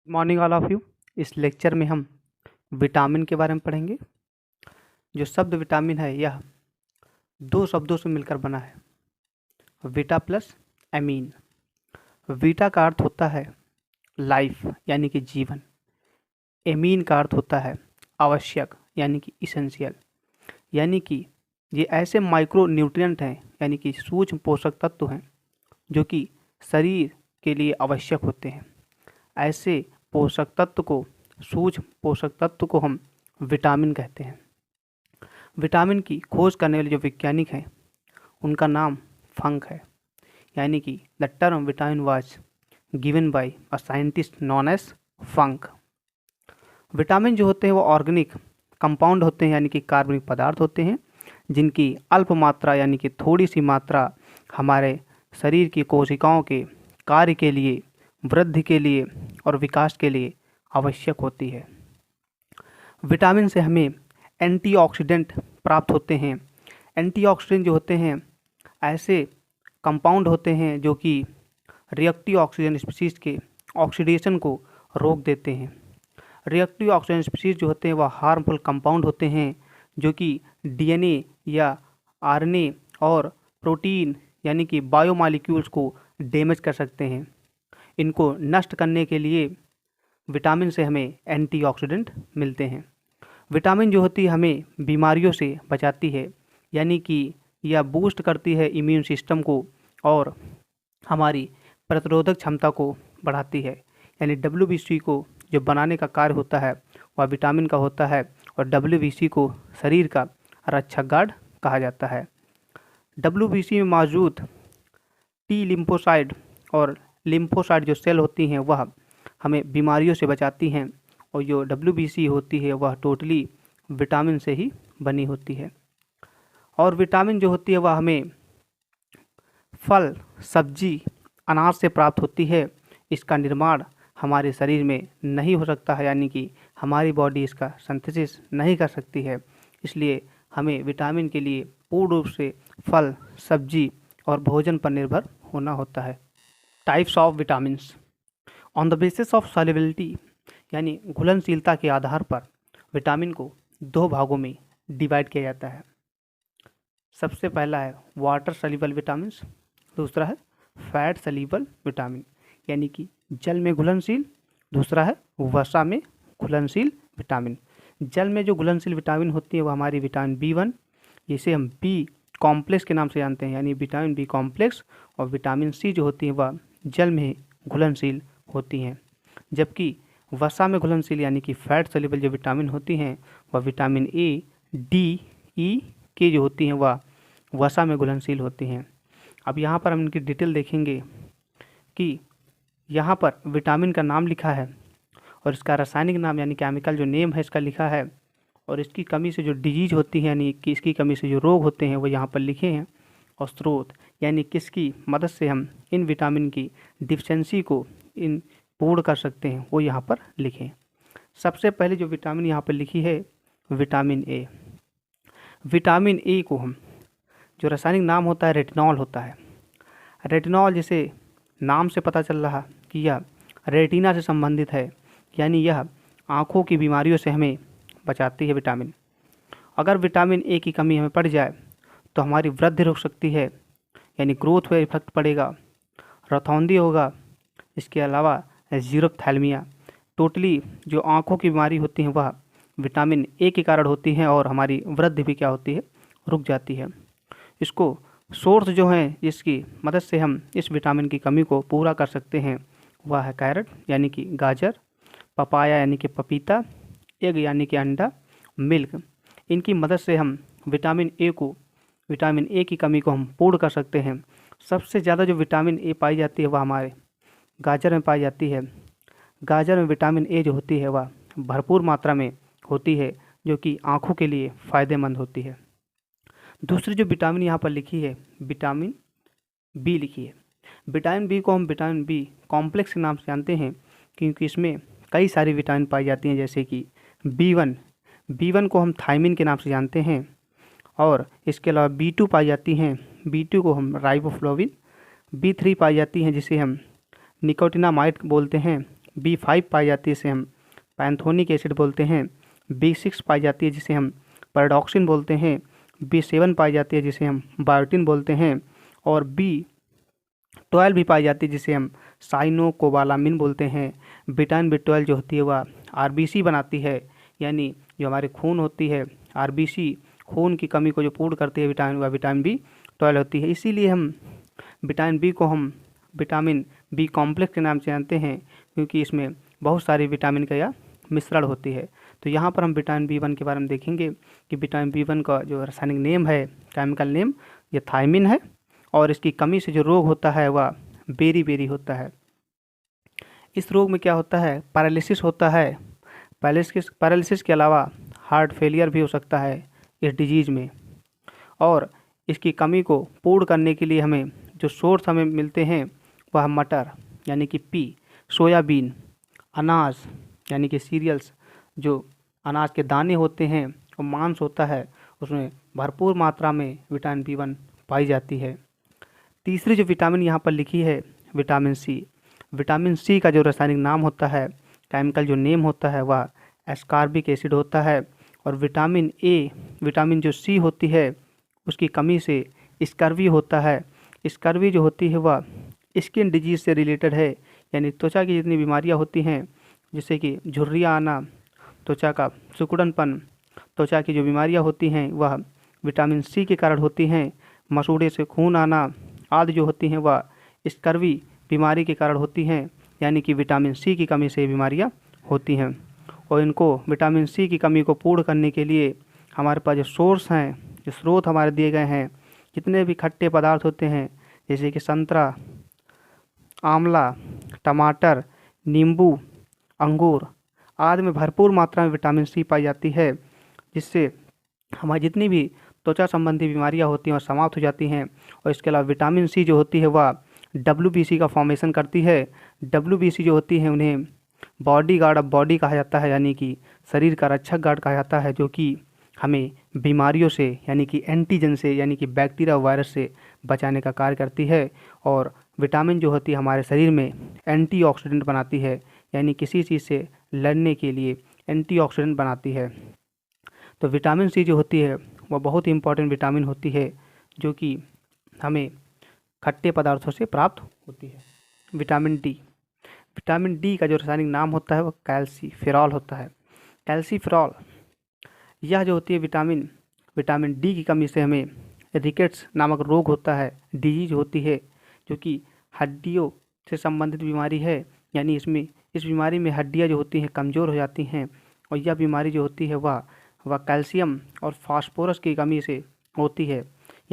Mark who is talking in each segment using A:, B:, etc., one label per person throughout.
A: Morning all of you. इस lecture में हम विटामिन के बारे में पढ़ेंगे। जो शब्द विटामिन है यह दो शब्दों से मिलकर बना है, विटा प्लस एमीन। विटा का अर्थ होता है लाइफ यानी कि जीवन। एमीन का अर्थ होता है आवश्यक यानी कि इसेंशियल। यानी कि ये ऐसे माइक्रो न्यूट्रिएंट हैं यानी कि सूक्ष्म पोषक तत्व हैं जो कि शरीर के लिए आवश्यक होते हैं। ऐसे पोषक तत्व को सूक्ष्म पोषक तत्व को हम विटामिन कहते हैं। विटामिन की खोज करने वाले जो वैज्ञानिक हैं उनका नाम फंक है। यानी कि the term vitamin was given by a scientist known as Funk. Vitamin जो होते हैं वो ऑर्गेनिक कंपाउंड होते हैं यानी कि कार्बनिक पदार्थ होते हैं जिनकी अल्प मात्रा यानी कि थोड़ी सी मात्रा हमारे शरीर की कोशिकाओं के कार्य के लिए, वृद्धि के लिए और विकास के लिए आवश्यक होती है। विटामिन से हमें एंटीऑक्सीडेंट प्राप्त होते हैं। एंटीऑक्सीडेंट जो होते हैं ऐसे कंपाउंड होते हैं जो कि रिएक्टिव ऑक्सीजन स्पीशीज के ऑक्सीडेशन को रोक देते हैं। रिएक्टिव ऑक्सीजन स्पीशीज जो होते हैं वह हार्मफुल कंपाउंड होते हैं जो कि डीएनए या आरएनए और प्रोटीन यानी कि बायोमॉलिक्यूल्स को डैमेज कर सकते हैं। इनको नष्ट करने के लिए विटामिन से हमें एंटीऑक्सीडेंट मिलते हैं। विटामिन जो होती है हमें बीमारियों से बचाती है यानी कि यह बूस्ट करती है इम्यून सिस्टम को और हमारी प्रतिरोधक क्षमता को बढ़ाती है। यानी WBC को जो बनाने का कार्य होता है वह विटामिन का होता है और WBC को शरीर का रक्षा गार्ड कहा जाता है। WBC में मौजूद टी लिम्फोसाइड और लिम्फोसाइट जो सेल होती हैं वह हमें बीमारियों से बचाती हैं और जो WBC होती है वह टोटली विटामिन से ही बनी होती है। और विटामिन जो होती है वह हमें फल, सब्जी, अनाज से प्राप्त होती है। इसका निर्माण हमारे शरीर में नहीं हो सकता है यानी कि हमारी बॉडी इसका सिंथेसिस नहीं कर सकती है। इसलिए हमें विटामिन के लिए पूर्ण रूप से फल, सब्जी और भोजन पर निर्भर होना होता है। Types of vitamins on the basis of solubility यानी घुलनशीलता के आधार पर विटामिन को दो भागों में डिवाइड किया जाता है। सबसे पहला है वाटर सॉल्युबल विटामिन्स, दूसरा है फैट सॉल्युबल विटामिन यानी कि जल में घुलनशील, दूसरा है वसा में घुलनशील विटामिन। जल में जो घुलनशील विटामिन होती है वह हमारी विटामिन B1 जिसे हम बी कॉम्प्लेक्स के नाम से जानते हैं यानी विटामिन B कॉम्प्लेक्स, और विटामिन C जो होती है वह जल में घुलनशील होती हैं। जबकि वसा में घुलनशील यानी कि फैट सॉल्युबल जो विटामिन होती हैं वह vitamin A, D, E, K जो होती हैं वह वसा में घुलनशील होती हैं। अब यहाँ पर हम इनकी डिटेल देखेंगे कि यहाँ पर विटामिन का नाम लिखा है और इसका रासायनिक नाम यानी केमिकल जो नेम है इसका लिखा है, और इसकी कमी से जो डिजीज होती है यानी कि इसकी कमी से जो रोग होते हैं वो यहाँ पर लिखे हैं, और स्रोत यानी किसकी मदद से हम इन विटामिन की डिफिशेंसी को इन पूर्ण कर सकते हैं वो यहाँ पर लिखें। सबसे पहले जो विटामिन यहाँ पर लिखी है विटामिन ए। विटामिन ए को हम जो रासायनिक नाम होता है रेटिनॉल होता है। रेटिनॉल जिसे नाम से पता चल रहा कि यह रेटिना से संबंधित है यानी यह आँखों की बीमारियों से हमें बचाती है। विटामिन अगर विटामिन ए की कमी हमें पड़ जाए तो हमारी वृद्धि रुक सकती है यानी ग्रोथ पर इफेक्ट पड़ेगा, रतौंधी होगा। इसके अलावा जीरोप्थैल्मिया, टोटली जो आँखों की बीमारी होती हैं वह विटामिन ए के कारण होती हैं और हमारी वृद्धि भी क्या होती है, रुक जाती है। इसको सोर्स जो हैं जिसकी मदद से हम इस विटामिन की कमी को पूरा कर सकते हैं वह है कैरेट यानी कि गाजर, पपाया यानी कि पपीता, एग यानी कि अंडा, मिल्क। इनकी मदद से हम विटामिन ए की कमी को हम पूर्ण कर सकते हैं। सबसे ज़्यादा जो विटामिन ए पाई जाती है वह हमारे गाजर में पाई जाती है। गाजर में विटामिन ए जो होती है वह भरपूर मात्रा में होती है जो कि आँखों के लिए फ़ायदेमंद होती है। दूसरी जो विटामिन यहाँ पर लिखी है विटामिन बी लिखी है। विटामिन बी को हम विटामिन बी कॉम्प्लेक्स के नाम से जानते हैं क्योंकि इसमें कई सारी विटामिन पाई जाती हैं जैसे कि B1 को हम थायमिन के नाम से जानते हैं, और इसके अलावा B2 पाई जाती हैं, B2 को हम राइबोफ्लोविन, B3 पाई जाती हैं जिसे हम निकोटिनामाइड बोलते हैं, B5 पाई जाती है, इसे हम पैंथोनिक एसिड बोलते हैं। B6 पाई जाती है, जिसे हम पैराडॉक्सिन बोलते हैं। B7 पाई जाती है, जिसे हम बायोटिन बोलते हैं। और B12 भी पाई जाती है, जिसे हम साइनोकोबालामिन बोलते हैं। विटामिन B12 जो होती है वह RBC बनाती है, यानी जो हमारे खून होती है RBC, खून की कमी को जो पूर्ण करती है विटामिन, वह विटामिन B12 होती है। इसीलिए हम विटामिन बी को हम विटामिन बी कॉम्प्लेक्स के नाम से जानते हैं, क्योंकि इसमें बहुत सारी विटामिन का यह मिश्रण होती है। तो यहाँ पर हम विटामिन B1 के बारे में देखेंगे कि विटामिन B1 का जो रासायनिक नेम है, केमिकल नेम, ये थायमिन है। और इसकी कमी से जो रोग होता है वह बेरी होता है। इस रोग में क्या होता है, पैरालिसिस होता है। पैरालिसिस के अलावा हार्ट फेलियर भी हो सकता है इस डिजीज़ में। और इसकी कमी को पूर्ण करने के लिए हमें जो सोर्स हमें मिलते हैं वह मटर यानी कि पी, सोयाबीन, अनाज यानी कि सीरियल्स, जो अनाज के दाने होते हैं, और मांस होता है, उसमें भरपूर मात्रा में विटामिन B1 पाई जाती है। तीसरी जो विटामिन यहाँ पर लिखी है विटामिन सी। विटामिन सी का जो रासायनिक नाम होता है, केमिकल जो नेम होता है, वह एस्कॉर्बिक एसिड होता है। और विटामिन ए, विटामिन जो सी होती है, उसकी कमी से स्कर्वी होता है। स्कर्वी जो होती है वह स्किन डिजीज से रिलेटेड है, यानी त्वचा की जितनी बीमारियां होती हैं, जैसे कि झुर्रियाँ आना, त्वचा का सिकुड़नपन, त्वचा की जो बीमारियां होती हैं वह विटामिन सी के कारण होती हैं। मसूड़े से खून आना आदि जो होती हैं वह स्कर्वी बीमारी के कारण होती हैं, यानी कि विटामिन सी की कमी से बीमारियां होती हैं। और इनको विटामिन सी की कमी को पूर्ण करने के लिए हमारे पास जो सोर्स हैं, जो स्रोत हमारे दिए गए हैं, जितने भी खट्टे पदार्थ होते हैं, जैसे कि संतरा, आंवला, टमाटर, नींबू, अंगूर आदि में भरपूर मात्रा में विटामिन सी पाई जाती है, जिससे हमारी जितनी भी त्वचा संबंधी बीमारियां होती हैं और समाप्त हो जाती हैं। और इसके अलावा विटामिन सी जो होती है वह WBC का फॉर्मेशन करती है। WBC जो होती है उन्हें बॉडी गार्ड ऑफ बॉडी कहा जाता है, यानी कि शरीर का रक्षक गार्ड कहा जाता है, जो कि हमें बीमारियों से यानी कि एंटीजन से, यानी कि बैक्टीरिया वायरस से बचाने का कार्य करती है। और विटामिन जो होती है हमारे शरीर में एंटीऑक्सीडेंट बनाती है, यानी किसी चीज़ से लड़ने के लिए एंटीऑक्सीडेंट बनाती है। तो विटामिन सी जो होती है वह बहुत ही इंपॉर्टेंट विटामिन होती है, जो कि हमें खट्टे पदार्थों से प्राप्त होती है। विटामिन डी, विटामिन डी का जो रासायनिक नाम होता है वह कैल्सीफेरॉल होता है। कैल्सीफेरॉल यह जो होती है विटामिन डी की कमी से हमें रिकेट्स नामक रोग होता है, डिजीज होती है, जो कि हड्डियों से संबंधित बीमारी है। यानी इस बीमारी में हड्डियाँ जो होती हैं कमज़ोर हो जाती हैं। और यह बीमारी जो होती है वह कैल्शियम और फास्फोरस की कमी से होती है।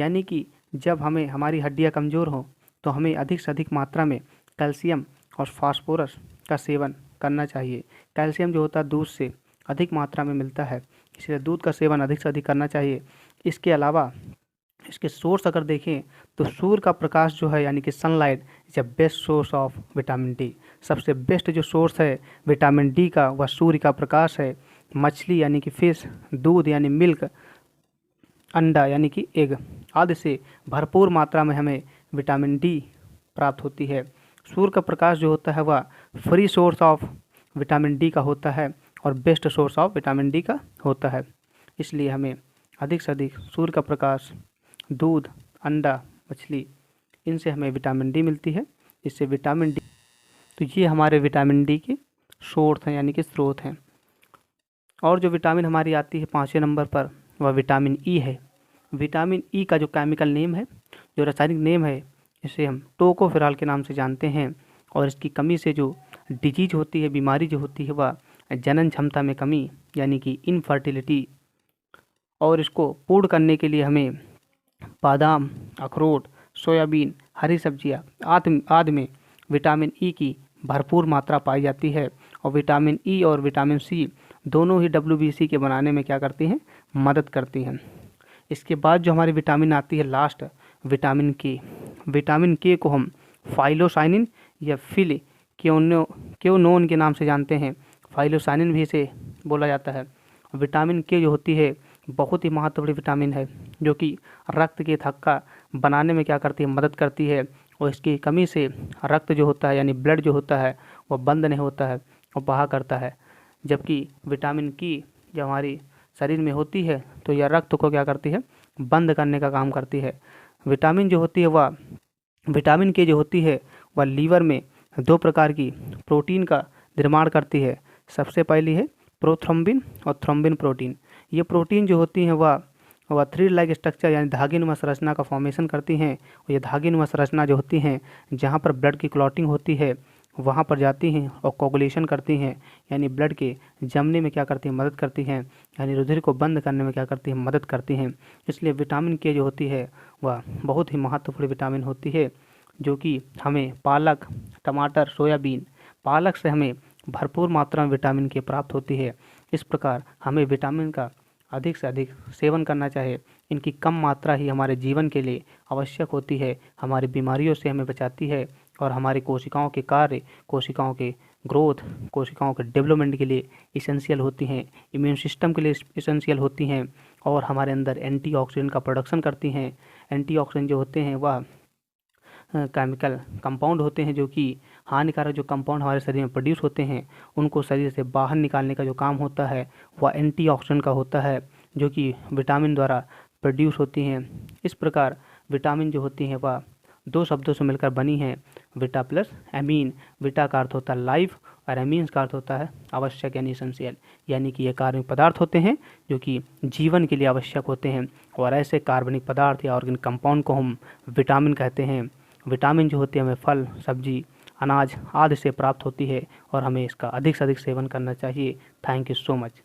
A: यानी कि जब हमारी हड्डियाँ कमज़ोर हों तो हमें अधिक से अधिक मात्रा में कैल्शियम और फास्फोरस का सेवन करना चाहिए। कैल्शियम जो होता है दूध से अधिक मात्रा में मिलता है, इसलिए दूध का सेवन अधिक से अधिक करना चाहिए। इसके अलावा इसके सोर्स अगर देखें तो सूर्य का प्रकाश जो है, यानी कि sunlight is a best source of vitamin D. सबसे बेस्ट जो सोर्स है विटामिन डी का वह सूर्य का प्रकाश है। मछली यानी कि फिश, दूध यानी मिल्क, अंडा यानी कि एग आदि से भरपूर मात्रा में हमें विटामिन डी प्राप्त होती है। सूर्य का प्रकाश जो होता है वह free source of vitamin D का होता है और best source of vitamin D का होता है। इसलिए हमें अधिक से अधिक सूर्य का प्रकाश, दूध, अंडा, मछली, इनसे हमें विटामिन डी मिलती है। इससे विटामिन डी, तो ये हमारे विटामिन डी के सोर्स हैं, यानी कि स्रोत हैं। और जो विटामिन हमारी आती है 5वें नंबर पर वह विटामिन ई है। विटामिन ई का जो केमिकल नेम है, जो रासायनिक नेम है, इसे हम टोकोफेरॉल के नाम से जानते हैं। और इसकी कमी से जो डिजीज होती है, बीमारी जो होती है, वह जनन क्षमता में कमी यानी कि इनफर्टिलिटी। और इसको पूर्ण करने के लिए हमें बादाम, अखरोट, सोयाबीन, हरी सब्जियाँ आदि में विटामिन ई की भरपूर मात्रा पाई जाती है। और विटामिन ई और विटामिन सी दोनों ही WBC के बनाने में क्या करती हैं, मदद करती हैं। इसके बाद जो हमारी विटामिन आती है लास्ट, विटामिन के। विटामिन के को हम फाइलोसाइनिन या फिल क्योनोन के नाम से जानते हैं। फाइलोसाइनिन भी इसे बोला जाता है। विटामिन के जो होती है बहुत ही महत्वपूर्ण विटामिन है, जो कि रक्त के थक्का बनाने में क्या करती है, मदद करती है। और इसकी कमी से रक्त जो होता है, यानी ब्लड जो होता है, वह बंद नहीं होता है और बहा करता है। जबकि विटामिन की जब हमारी शरीर में होती है तो यह रक्त को क्या करती है, बंद करने का काम करती है। विटामिन जो होती है वह विटामिन के जो होती है वह लीवर में 2 प्रकार की प्रोटीन का निर्माण करती है। सबसे पहली है प्रोथ्रोम्बिन और थ्रोम्बिन प्रोटीन। ये प्रोटीन जो होती हैं वह थ्रेड लाइक स्ट्रक्चर यानी धागेनुमा संरचना का फॉर्मेशन करती हैं। और ये धागेनुमा संरचना जो होती हैं जहाँ पर ब्लड की क्लॉटिंग होती है वहाँ पर जाती हैं और कोगुलेशन करती हैं, यानी ब्लड के जमने में क्या करती हैं, मदद करती हैं, यानी रुधिर को बंद करने में क्या करती हैं, मदद करती हैं। इसलिए विटामिन के जो होती है वह बहुत ही महत्वपूर्ण विटामिन होती है, जो कि हमें पालक, टमाटर, सोयाबीन, पालक से हमें भरपूर मात्रा में विटामिन के प्राप्त होती है। इस प्रकार हमें विटामिन का अधिक से अधिक सेवन करना चाहिए। इनकी कम मात्रा ही हमारे जीवन के लिए आवश्यक होती है, हमारी बीमारियों से हमें बचाती है और हमारी कोशिकाओं के कार्य, कोशिकाओं के ग्रोथ, कोशिकाओं के डेवलपमेंट के लिए इसेंशियल होती हैं, इम्यून सिस्टम के लिए इसेंशियल होती हैं और हमारे अंदर एंटीऑक्सीडेंट का प्रोडक्शन करती हैं। एंटीऑक्सीडेंट जो होते हैं वह केमिकल कंपाउंड होते हैं, जो कि हानिकारक जो कंपाउंड हमारे शरीर में प्रोड्यूस होते हैं उनको शरीर से बाहर निकालने का जो काम होता है वह एंटीऑक्सीडेंट का होता है, जो कि विटामिन द्वारा प्रोड्यूस होती हैं। इस प्रकार विटामिन जो होती हैं वह 2 शब्दों से मिलकर बनी है, विटा प्लस एमीन। विटा का अर्थ होता है लाइफ और एमीन्स का अर्थ होता है आवश्यक यानी एसेंशियल, यानी कि ये कार्बनिक पदार्थ होते हैं जो कि जीवन के लिए आवश्यक होते हैं। और ऐसे कार्बनिक पदार्थ या ऑर्गेनिक कंपाउंड को हम विटामिन कहते हैं। विटामिन जो होती है हमें फल, सब्जी, अनाज आदि से प्राप्त होती है और हमें इसका अधिक से अधिक सेवन करना चाहिए। Thank you so much.